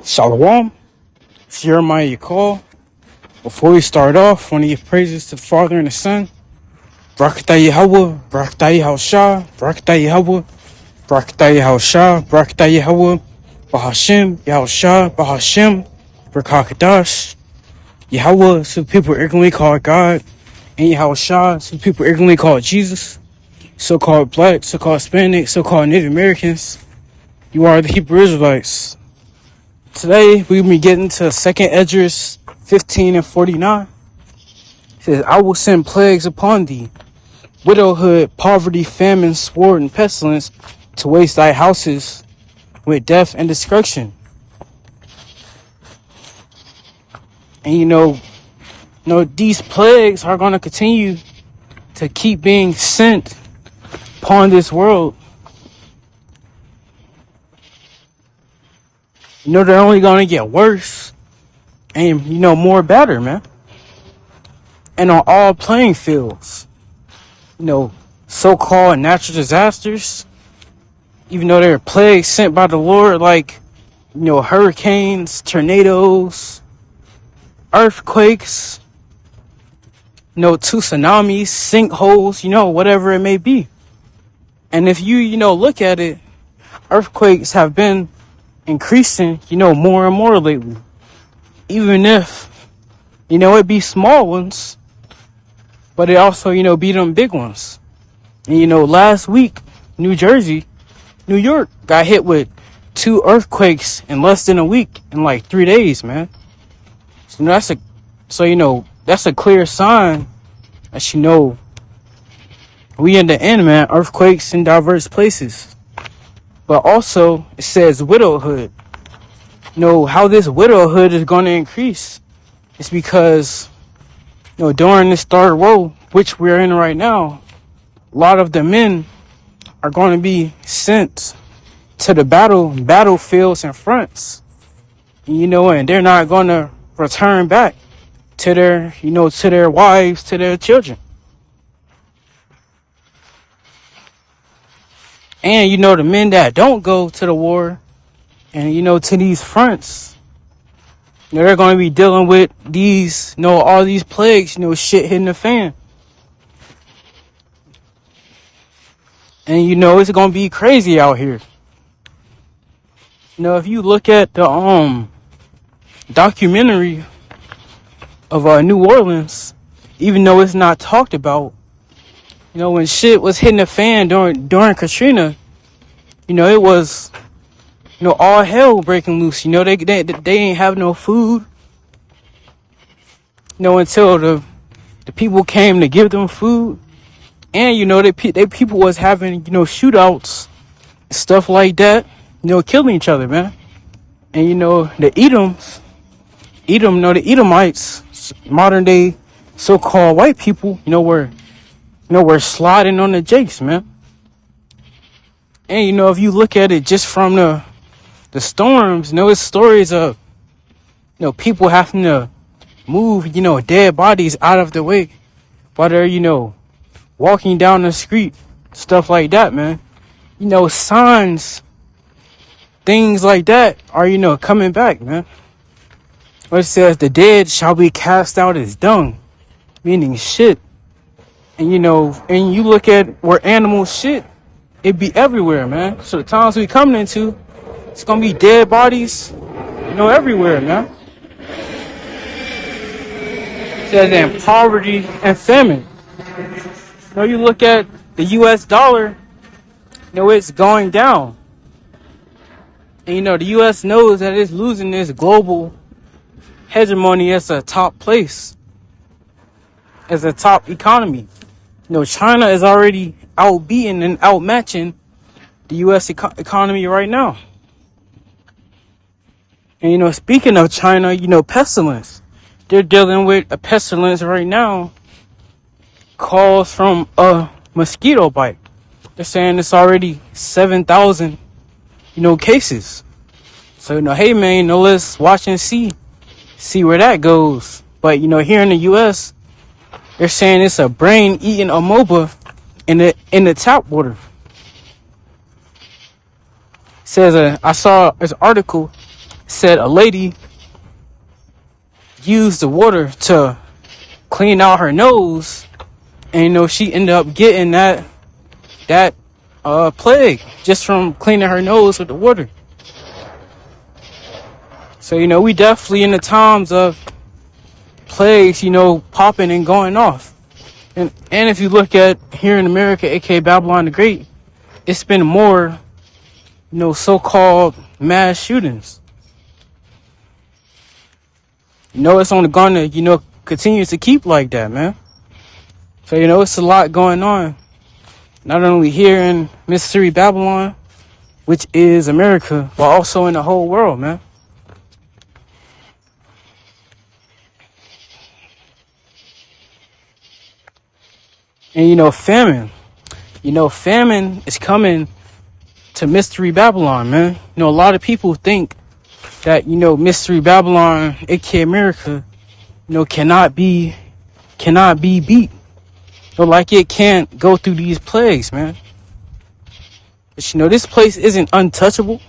Shalom, it's Jeremiah Call. Before we start off, I want to give praises to the Father and the Son. Barakatah Yahweh, Barakatah Yahushua, Barakatah Yahweh, Barakatah Yahushua, Barakatah Yahweh, Bahashem, Yahushua, Bahashem, Barakakadash. Yahweh, some people ignorantly call God, and Yahushua, some people ignorantly call Jesus. So-called black, so-called Hispanic, so-called Native Americans. You are the Hebrew Israelites. Today, we'll be getting to 2nd Esdras 15 and 49. It says, I will send plagues upon thee, widowhood, poverty, famine, sword, and pestilence, to waste thy houses with death and destruction. And these plagues are going to continue to keep being sent upon this world. They're only going to get worse and, more better, man. And on all playing fields, so-called natural disasters, even though they're plagues sent by the Lord, like, hurricanes, tornadoes, earthquakes, two tsunamis, sinkholes, whatever it may be. And if you, look at it, earthquakes have been increasing, more and more lately. Even if, it be small ones, but it also, be them big ones. And, last week, New York got hit with 2 earthquakes in less than a week, in like 3 days, man. So that's a clear sign that, we in the end, man, earthquakes in diverse places. But also, it says widowhood. How this widowhood is going to increase. It's because, during this third world, which we're in right now, a lot of the men are going to be sent to the battlefields and fronts. And they're not going to return back to their wives, to their children. And, the men that don't go to the war and, to these fronts, they're going to be dealing with these, all these plagues, shit hitting the fan. And, it's going to be crazy out here. If you look at the documentary of New Orleans, even though it's not talked about, when shit was hitting the fan during Katrina, it was, all hell breaking loose. They ain't have no food, until the people came to give them food. And, they people was having, shootouts, stuff like that, killing each other, man. And, the the Edomites, modern day so-called white people, we're sliding on the jakes, man. And, if you look at it just from the storms, it's stories of, people having to move, dead bodies out of the way while they're, walking down the street, stuff like that, man. Signs, things like that are, coming back, man. What it says, the dead shall be cast out as dung, meaning shit. And, and you look at where animals shit, it be everywhere, man. So the times we coming into, it's gonna be dead bodies, everywhere, man. It says in poverty and famine. You look at the U.S. dollar, it's going down. And, the U.S. knows that it's losing this global hegemony as a top place, as a top economy. China is already outbeating and outmatching the U.S. economy right now. And, speaking of China, pestilence. They're dealing with a pestilence right now caused from a mosquito bite. They're saying it's already 7,000, cases. So, hey, man, let's watch and see where that goes. But, here in the U.S., they're saying it's a brain-eating amoeba in the tap water. It says, I saw this article said a lady used the water to clean out her nose, and she ended up getting that plague just from cleaning her nose with the water. So we definitely in the times of plagues, popping and going off. And if you look at here in America, aka Babylon the Great, it's been more, so-called mass shootings. It's only gonna, continue to keep like that, man. So, it's a lot going on. Not only here in Mystery Babylon, which is America, but also in the whole world, man. And famine. Famine is coming to Mystery Babylon, man. A lot of people think that, Mystery Babylon, aka America, cannot be beat. Like it can't go through these plagues, man. But this place isn't untouchable.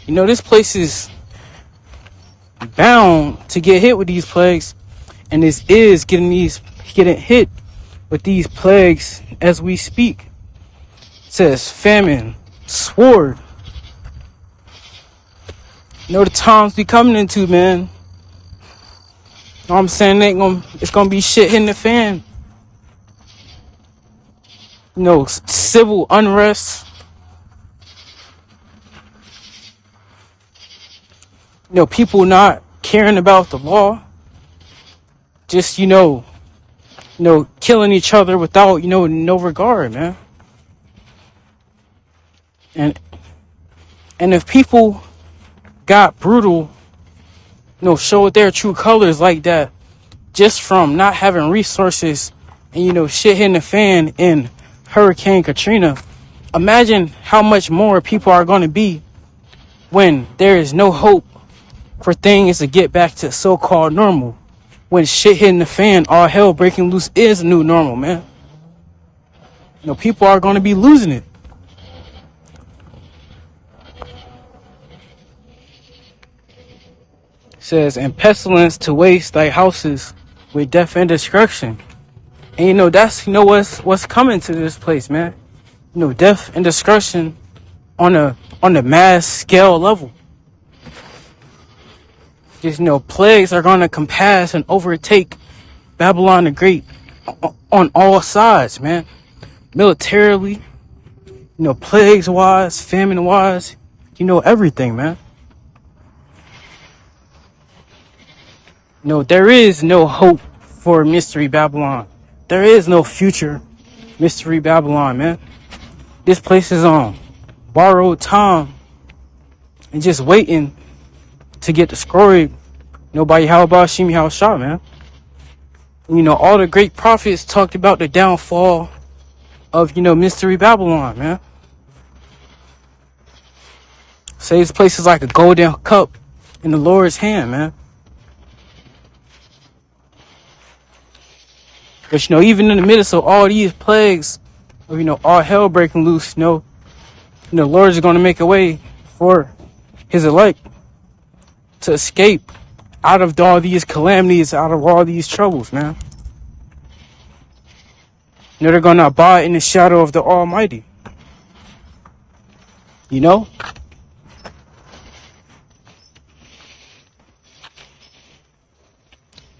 This place is bound to get hit with these plagues, and this is getting hit with these plagues as we speak. It says famine, sword. The times we coming into, man. Know what I'm saying? It's gonna be shit hitting the fan. Civil unrest. People not caring about the law. Just, killing each other without, no regard, man. And if people got brutal, showed their true colors like that, just from not having resources and, shit hitting the fan in Hurricane Katrina, imagine how much more people are going to be when there is no hope for things to get back to so-called normal. When shit hitting the fan, all hell breaking loose is a new normal, man. People are going to be losing it. It says, and pestilence to waste thy houses with death and destruction. And that's what's coming to this place, man. Death and destruction on a mass scale level. Just plagues are gonna compass and overtake Babylon the Great on all sides, man. Militarily, plagues wise, famine wise, everything, man. There is no hope for Mystery Babylon. There is no future Mystery Babylon, man. This place is on borrowed time and just waiting to get destroyed. Nobody, how about Shimi Shah, man? All the great prophets talked about the downfall of, Mystery Babylon, man. Say this place is like a golden cup in the Lord's hand, man. But, even in the midst of all these plagues, of, all hell breaking loose, the Lord is going to make a way for his elect to escape out of all these calamities, out of all these troubles, man. They're going to abide in the shadow of the Almighty.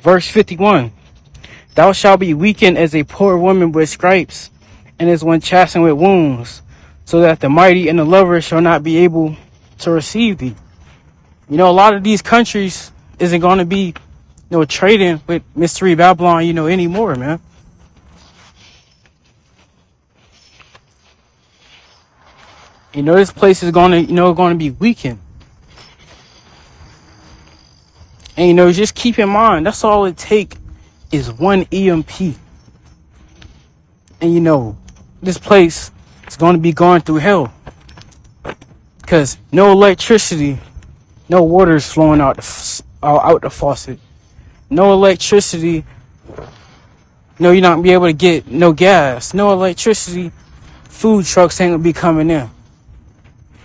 Verse 51. Thou shalt be weakened as a poor woman with stripes, and as one chastened with wounds, so that the mighty and the lover shall not be able to receive thee. A lot of these countries isn't going to be, trading with Mystery Babylon, anymore, man. This place is going to be weakened. And, just keep in mind, that's all it take is one EMP. And, this place is going to be going through hell. Because no electricity, no water is flowing out the faucet. No electricity. No, you're not going to be able to get no gas. No electricity. Food trucks ain't going to be coming in.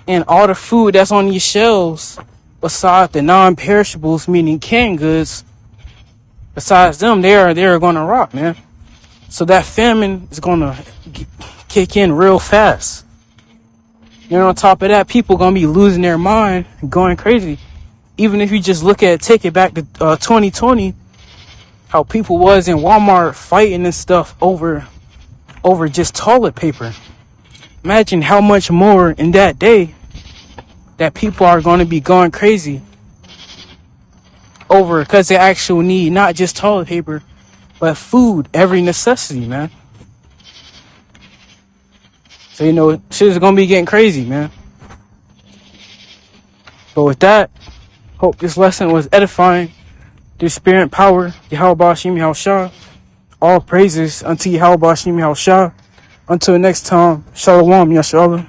And all the food that's on these shelves besides the non-perishables, meaning canned goods, besides them, they're gonna rot, man. So that famine is gonna kick in real fast. You know, on top of that, people gonna be losing their mind, going crazy. Even if you just take it back to 2020, how people was in Walmart fighting and stuff over just toilet paper. Imagine how much more in that day that people are going to be going crazy over, because they actually need not just toilet paper, but food, every necessity, man. So, you know, shit is going to be getting crazy, man. But with that, hope this lesson was edifying. Through spirit and power, Yahweh Bashim Yahushua. All praises unto Yahweh Bashim Yahushua. Until next time, Shalom, Yashalom.